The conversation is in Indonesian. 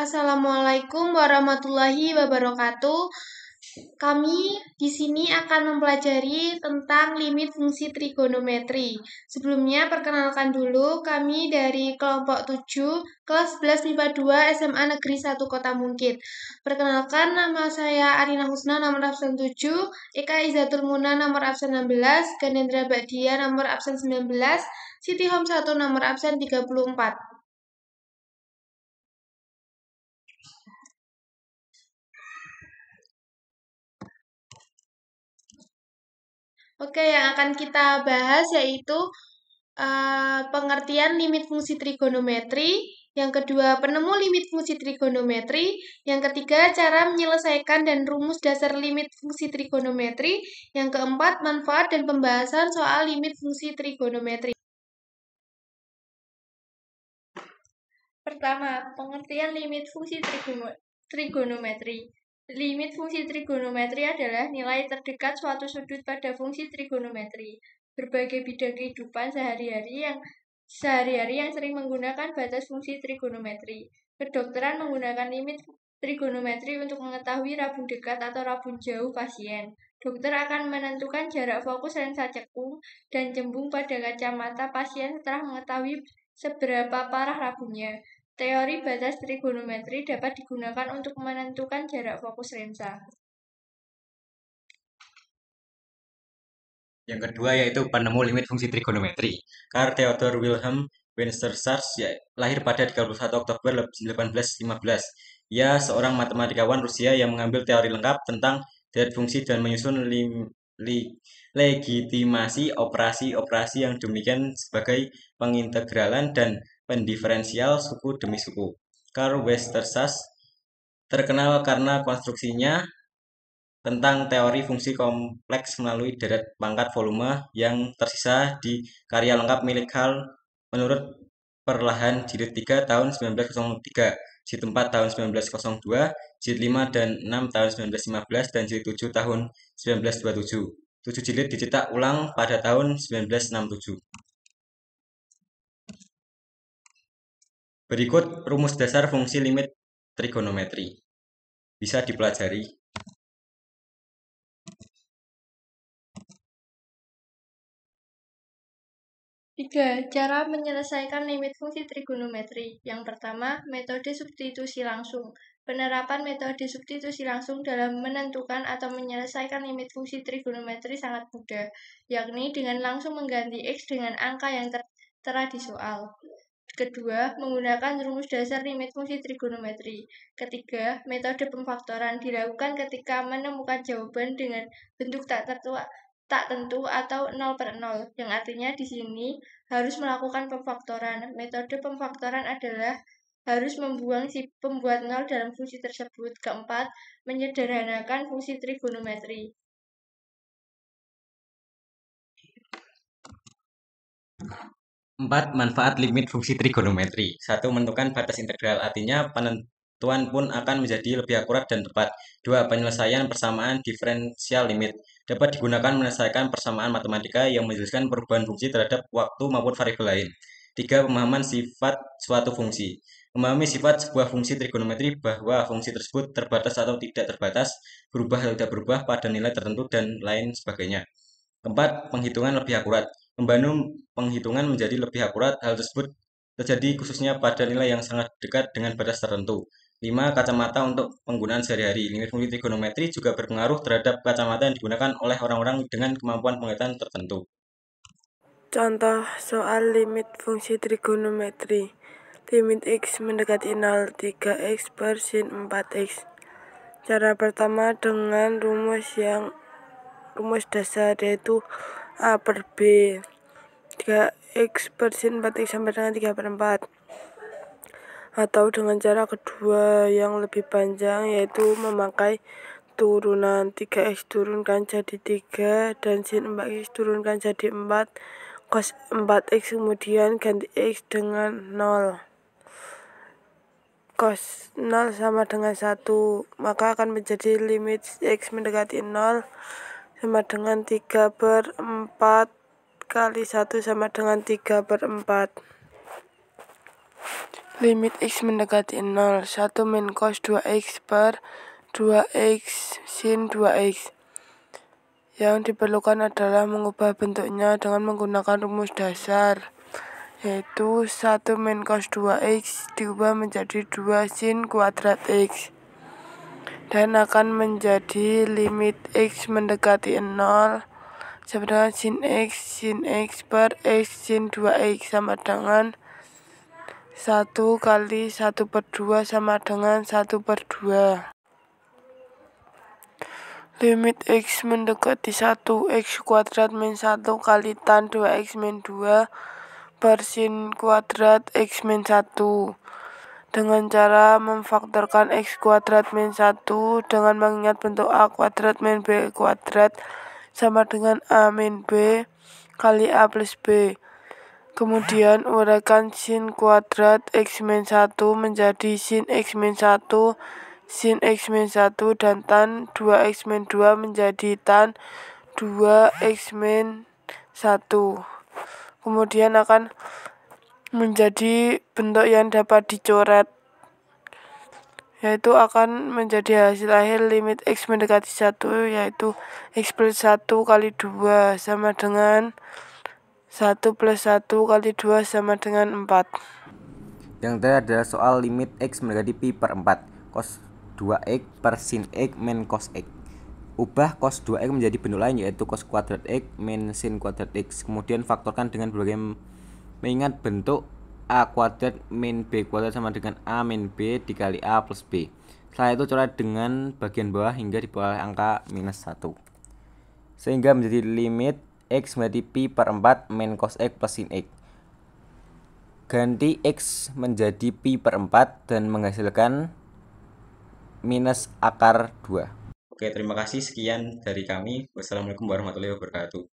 Assalamualaikum warahmatullahi wabarakatuh. Kami di sini akan mempelajari tentang limit fungsi trigonometri. Sebelumnya perkenalkan dulu, kami dari kelompok 7, kelas 11 MIPA 2 SMA Negeri 1 Kota Mungkit. Perkenalkan, nama saya Arina Husna, nomor absen 7, Eka Izatul Muna, nomor absen 16, Ganendra Badia, nomor absen 19, Siti Hom 1, nomor absen 34. Oke, yang akan kita bahas yaitu pengertian limit fungsi trigonometri. Yang kedua, penemu limit fungsi trigonometri. Yang ketiga, cara menyelesaikan dan rumus dasar limit fungsi trigonometri. Yang keempat, manfaat dan pembahasan soal limit fungsi trigonometri. Pertama, pengertian limit fungsi trigonometri. Limit fungsi trigonometri adalah nilai terdekat suatu sudut pada fungsi trigonometri. Berbagai bidang kehidupan sehari-hari yang sering menggunakan batas fungsi trigonometri. Kedokteran menggunakan limit trigonometri untuk mengetahui rabun dekat atau rabun jauh pasien. Dokter akan menentukan jarak fokus lensa cekung dan cembung pada kacamata pasien setelah mengetahui seberapa parah rabunnya. Teori batas trigonometri dapat digunakan untuk menentukan jarak fokus lensa. Yang kedua yaitu penemu limit fungsi trigonometri. Carl Theodor Wilhelm Weierstrass lahir pada 31 Oktober 1815. Ia seorang matematikawan Rusia yang mengambil teori lengkap tentang deret fungsi dan menyusun legitimasi operasi-operasi yang demikian sebagai pengintegralan dan pendiferensial suku demi suku. Carl Weierstrass terkenal karena konstruksinya tentang teori fungsi kompleks melalui deret pangkat volume yang tersisa di karya lengkap milik Hall menurut perlahan jilid 3 tahun 1903, jilid 4 tahun 1902, jilid 5 dan 6 tahun 1915, dan jilid 7 tahun 1927. 7 jilid dicetak ulang pada tahun 1967. Berikut rumus dasar fungsi limit trigonometri. Bisa dipelajari. 3. Cara menyelesaikan limit fungsi trigonometri. Yang pertama, metode substitusi langsung. Penerapan metode substitusi langsung dalam menentukan atau menyelesaikan limit fungsi trigonometri sangat mudah, yakni dengan langsung mengganti X dengan angka yang tertera di soal. Kedua, menggunakan rumus dasar limit fungsi trigonometri. Ketiga, metode pemfaktoran dilakukan ketika menemukan jawaban dengan bentuk tak tentu atau 0/0, yang artinya di sini harus melakukan pemfaktoran. Metode pemfaktoran adalah harus membuang si pembuat 0 dalam fungsi tersebut. Keempat, menyederhanakan fungsi trigonometri. 4. Manfaat limit fungsi trigonometri. 1. Menentukan batas integral, artinya penentuan pun akan menjadi lebih akurat dan tepat. 2. Penyelesaian persamaan diferensial limit. Dapat digunakan menyelesaikan persamaan matematika yang menjelaskan perubahan fungsi terhadap waktu maupun variabel lain. 3. Pemahaman sifat suatu fungsi. Memahami sifat sebuah fungsi trigonometri bahwa fungsi tersebut terbatas atau tidak terbatas, berubah atau tidak berubah pada nilai tertentu, dan lain sebagainya. 4. Penghitungan lebih akurat. Membantu penghitungan menjadi lebih akurat. Hal tersebut terjadi khususnya pada nilai yang sangat dekat dengan batas tertentu. 5. Kacamata untuk penggunaan sehari-hari. Limit fungsi trigonometri juga berpengaruh terhadap kacamata yang digunakan oleh orang-orang dengan kemampuan penglihatan tertentu. Contoh soal limit fungsi trigonometri. Limit X mendekati 0, 3X per sin 4X. Cara pertama dengan rumus dasar, yaitu A per B. 3X per sin 4X sama dengan 3/4. Atau dengan cara kedua yang lebih panjang, yaitu memakai turunan. 3X turunkan jadi 3 dan sin 4X turunkan jadi 4. Cos 4X kemudian ganti X dengan 0. Cos 0 sama dengan 1, maka akan menjadi limit X mendekati 0 sama dengan 3/4 kali 1 sama dengan 3/4. Limit X mendekati 0, 1 min cos 2X per 2X sin 2X. Yang diperlukan adalah mengubah bentuknya dengan menggunakan rumus dasar, yaitu 1 min cos 2X diubah menjadi 2 sin kuadrat X. Dan akan menjadi limit X mendekati 0 sama dengan sin X per X sin 2X sama dengan 1 kali 1 per 2 sama dengan 1 per 2. Limit X mendekati 1, X kuadrat min 1 kali tan 2X min 2 per sin kuadrat X min 1. Dengan cara memfaktorkan X kuadrat min 1 dengan mengingat bentuk A kuadrat min B kuadrat sama dengan A min B kali A plus B. Kemudian uraikan sin kuadrat X min 1 menjadi sin X min 1, sin X min 1 dan tan 2X min 2 menjadi tan 2X min 1. Kemudian akan menjadi bentuk yang dapat dicoret, yaitu akan menjadi hasil akhir limit X mendekati 1, yaitu X plus 1 kali 2 sama dengan 1 plus 1 kali 2 sama dengan 4. Yang terakhir adalah soal limit X mendekati pi per 4, cos 2X per sin X min cos X. Ubah cos 2X menjadi bentuk lain, yaitu cos kuadrat X min sin kuadrat X. Kemudian faktorkan dengan berbagai mengingat bentuk A kuadrat min B kuadrat sama dengan A min B dikali A plus B. Setelah itu coret dengan bagian bawah hingga di bawah angka minus 1. Sehingga menjadi limit X menjadi pi per 4 min cos X plus sin X. Ganti X menjadi pi per 4 dan menghasilkan minus akar 2. Oke, terima kasih. Sekian dari kami. Wassalamualaikum warahmatullahi wabarakatuh.